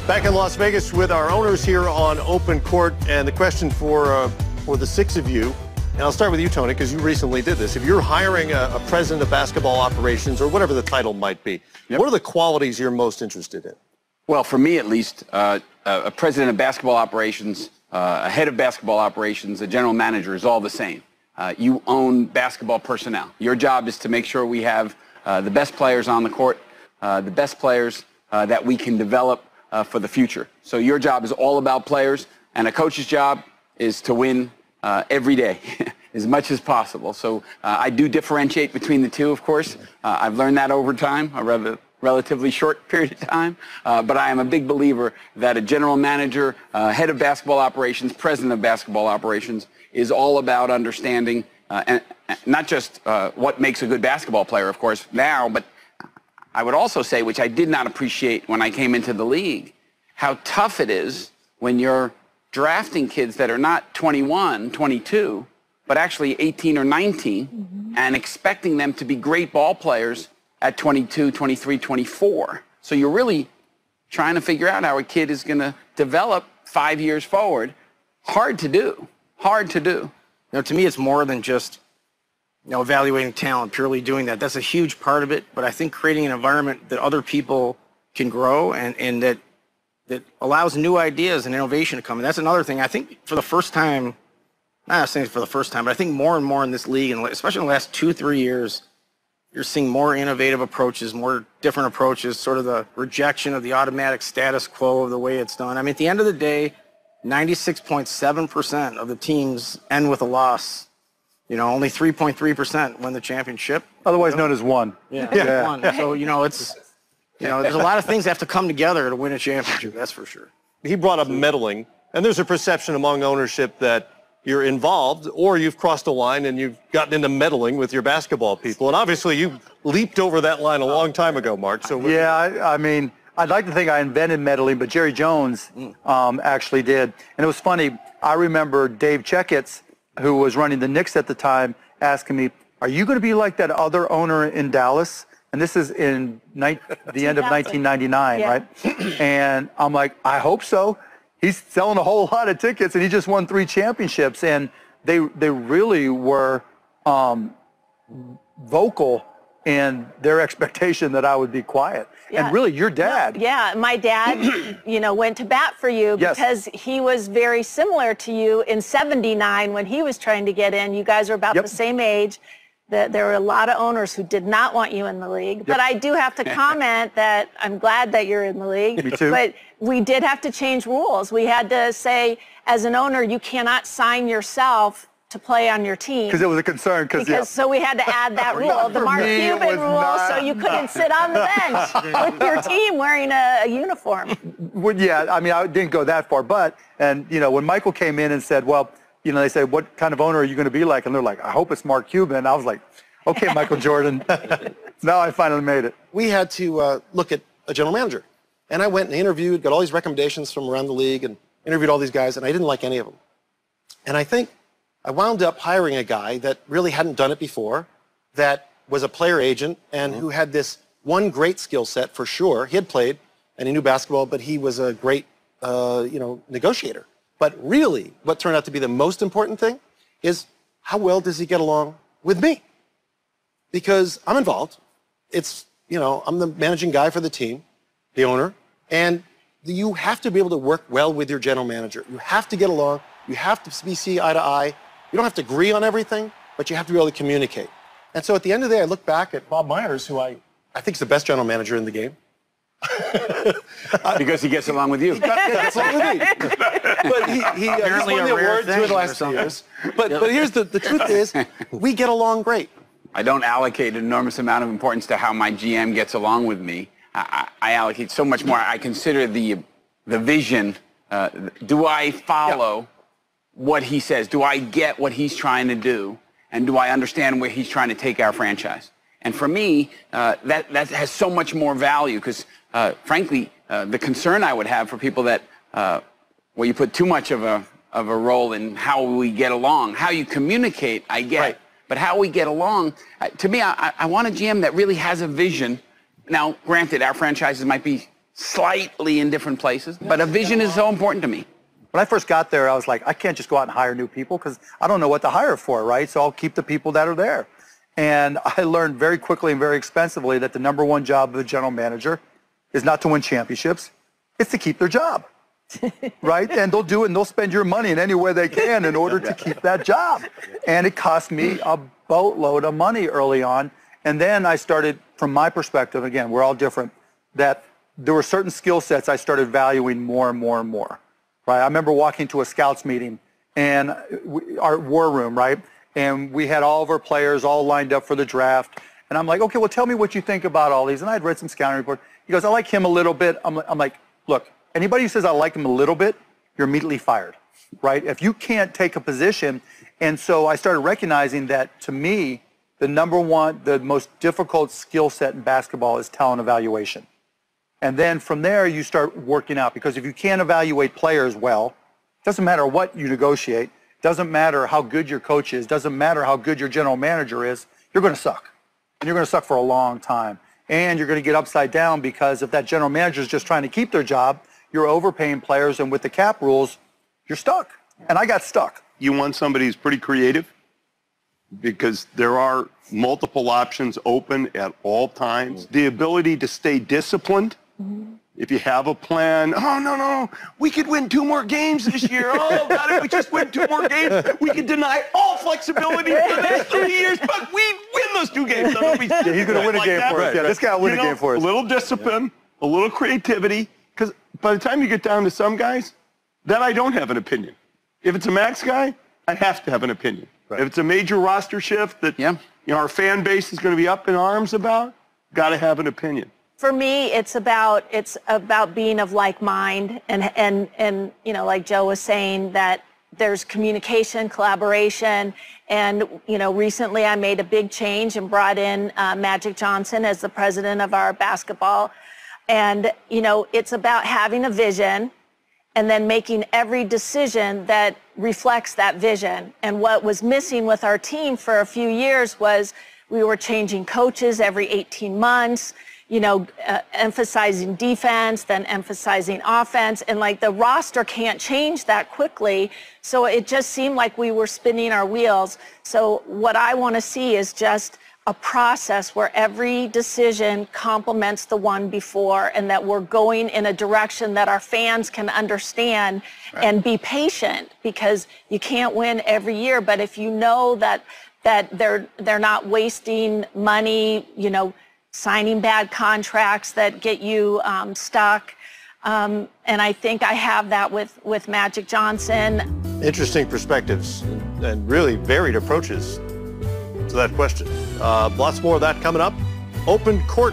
Back in Las Vegas with our owners here on Open Court, and the question for the six of you, and I'll start with you, Tony, because you recently did this. If you're hiring a president of basketball operations, or whatever the title might be, what are the qualities you're most interested in? Well, for me at least, a president of basketball operations, a head of basketball operations, a general manager is all the same. You own basketball personnel. Your job is to make sure we have the best players on the court, the best players that we can develop for the future. So your job is all about players, and a coach's job is to win every day as much as possible. So I do differentiate between the two, of course. I've learned that over time, a relatively short period of time. But I am a big believer that a general manager, head of basketball operations, president of basketball operations is all about understanding and not just what makes a good basketball player, of course, now, but I would also say, which I did not appreciate when I came into the league, how tough it is when you're drafting kids that are not 21, 22, but actually 18 or 19, and expecting them to be great ball players at 22, 23, 24. So you're really trying to figure out how a kid is going to develop 5 years forward. Hard to do. Hard to do. You know, to me, it's more than just, you know, evaluating talent, purely doing that. That's a huge part of it. But I think creating an environment that other people can grow and that allows new ideas and innovation to come. And that's another thing. I think for the first time, not saying for the first time, but I think more and more in this league, and especially in the last 2-3 years, you're seeing more innovative approaches, more different approaches, sort of the rejection of the automatic status quo of the way it's done. I mean, at the end of the day, 96.7% of the teams end with a loss. You know, only 3.3% win the championship. Otherwise known as one. Yeah. One. So, you know, it's, you know, there's a lot of things that have to come together to win a championship, that's for sure. He brought up meddling, and there's a perception among ownership that you're involved or you've crossed a line and you've gotten into meddling with your basketball people. And obviously you leaped over that line a long time ago, Mark. So yeah, I mean, I'd like to think I invented meddling, but Jerry Jones actually did. And it was funny. I remember Dave Checketts, who was running the Knicks at the time, asking me, are you going to be like that other owner in Dallas? And this is in the end of 1999, right? And I'm like, I hope so. He's selling a whole lot of tickets, and he just won 3 championships. And they really were vocal in their expectation that I would be quiet. And really, your dad. Yeah, my dad, you know, went to bat for you because he was very similar to you in '79 when he was trying to get in. You guys are about the same age. There were a lot of owners who did not want you in the league. But I do have to comment that I'm glad that you're in the league. Me too. But we did have to change rules. We had to say, as an owner, you cannot sign yourself to play on your team. Because it was a concern. So we had to add that rule, the Mark Cuban rule, so you couldn't sit on the bench with your team wearing a uniform. Well, yeah, I mean, I didn't go that far. But, and, you know, when Michael came in and said, well, you know, they said, what kind of owner are you going to be like? And they're like, I hope it's Mark Cuban. I was like, okay, Michael Jordan. Now I finally made it. We had to look at a general manager. And I went and interviewed, got all these recommendations from around the league and interviewed all these guys, and I didn't like any of them. And I think I wound up hiring a guy that really hadn't done it before, that was a player agent and who had this one great skill set for sure. He had played and he knew basketball, but he was a great, you know, negotiator. But really, what turned out to be the most important thing is how well does he get along with me? Because I'm involved. It's, you know, I'm the managing guy for the team, the owner, and you have to be able to work well with your general manager. You have to get along. You have to see eye to eye. You don't have to agree on everything, but you have to be able to communicate. And so at the end of the day, I look back at Bob Myers, who I think is the best general manager in the game. Because he gets along with you. Gets along with me. But he won the award 2 of the last 2 years. But here's the truth is, we get along great. I don't allocate an enormous amount of importance to how my GM gets along with me. I allocate so much more. I consider the vision. Do I follow what he says? Do I get what he's trying to do? And do I understand where he's trying to take our franchise? And for me, that has so much more value because, frankly, the concern I would have for people that, where you put too much of a role in how we get along, how you communicate, I get. Right. But how we get along, to me, I want a GM that really has a vision. Now, granted, our franchises might be slightly in different places, but a vision is so important to me. When I first got there, I was like, I can't just go out and hire new people because I don't know what to hire for, right? So I'll keep the people that are there. And I learned very quickly and very expensively that the number one job of a general manager is not to win championships, it's to keep their job, right? And they'll do it and they'll spend your money in any way they can in order to keep that job. And it cost me a boatload of money early on. And then I started, from my perspective, again, we're all different, that there were certain skill sets I started valuing more and more and more, right? I remember walking to a scouts meeting and our war room, right? And we had all of our players all lined up for the draft. And I'm like, okay, well, tell me what you think about all these. And I'd read some scouting reports. He goes, I like him a little bit. I'm like, look, anybody who says I like him a little bit, you're immediately fired, right? If you can't take a position. And so I started recognizing that, to me, the number one, the most difficult skill set in basketball is talent evaluation. And then from there, you start working out. Because if you can't evaluate players well, it doesn't matter what you negotiate, doesn't matter how good your coach is, doesn't matter how good your general manager is, you're going to suck. And you're going to suck for a long time. And you're going to get upside down because if that general manager is just trying to keep their job, you're overpaying players, and with the cap rules, you're stuck. And I got stuck. You want somebody who's pretty creative because there are multiple options open at all times. The ability to stay disciplined. If you have a plan, oh, no, we could win 2 more games this year. Oh, God, if we just win 2 more games, we could deny all flexibility for the next 3 years, but we win those 2 games. So he's going to win a game for us. Yeah, this guy will win a game for us. A little discipline, a little creativity, because by the time you get down to some guys, then I don't have an opinion. If it's a max guy, I have to have an opinion. Right. If it's a major roster shift that our fan base is going to be up in arms about, got to have an opinion. For me, it's about being of like mind, and like Joe was saying, that there's communication, collaboration, and recently I made a big change and brought in Magic Johnson as the president of our basketball, and it's about having a vision and then making every decision that reflects that vision. And what was missing with our team for a few years was we were changing coaches every 18 months. Emphasizing defense, then emphasizing offense, and like the roster can't change that quickly. So it just seemed like we were spinning our wheels. So what I want to see is just a process where every decision complements the one before, and that we're going in a direction that our fans can understand and be patient, because you can't win every year. But if you know that they're not wasting money, signing bad contracts that get you stuck. And I think I have that with Magic Johnson. Interesting perspectives and really varied approaches to that question. Lots more of that coming up. Open Court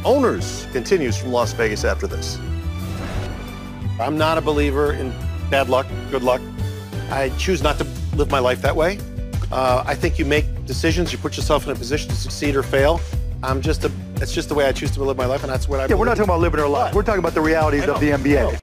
Owners continues from Las Vegas after this. I'm not a believer in bad luck, good luck. I choose not to live my life that way. I think you make decisions, you put yourself in a position to succeed or fail. It's just the way I choose to live my life, and that's what I believe. We're not talking about living our life. We're talking about the realities of the NBA.